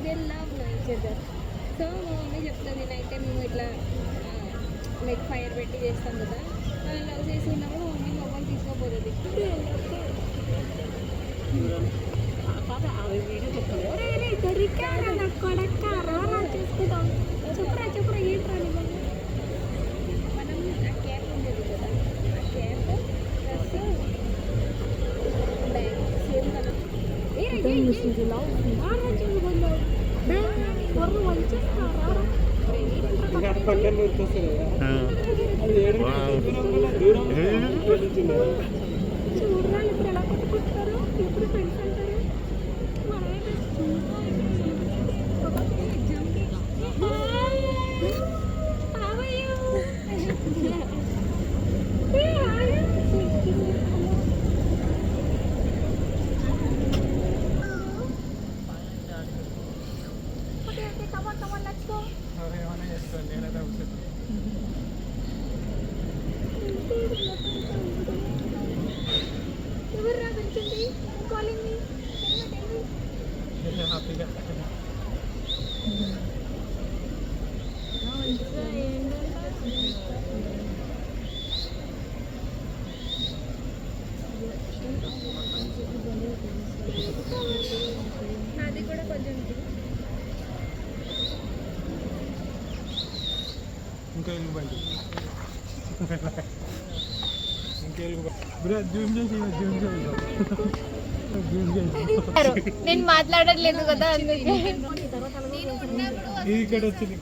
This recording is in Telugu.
They love each other. So మా మమ్మీ చెప్తుంది నైట్ టైం మేము ఇట్లా లైక్ ఫైర్ పెట్టి చేస్తాం కదా, లవ్ చేసి ఉన్నప్పుడు మమ్మీ మొబైల్ తీసుకోపోతుంది. కాదు అవి వీడియో చెప్తాను దొరికారా నా కొడక రా చూసుకుంటాం. చెప్పురా ఏంట్రా మనం ఆ క్యాప్ ఉండేది కదా, ఆ cap plus bag same colour. చూడరాలు ఇప్పుడు ఎలా కొట్టుకుంటారు, ఇప్పుడు ఫ్రెండ్స్ అంటారు. ఎవరు రాబించండి కాలింగ్ హ్యాపీగా నాది కూడా కొంచెం ఇంకా ఎలుగుబంటి ఇంకా ఎలుగుబంటి బ్రో జూమ్ చేసి నేను మాట్లాడట్లేదు కదా అందుకే. ఇది ఇక్కడ వచ్చింది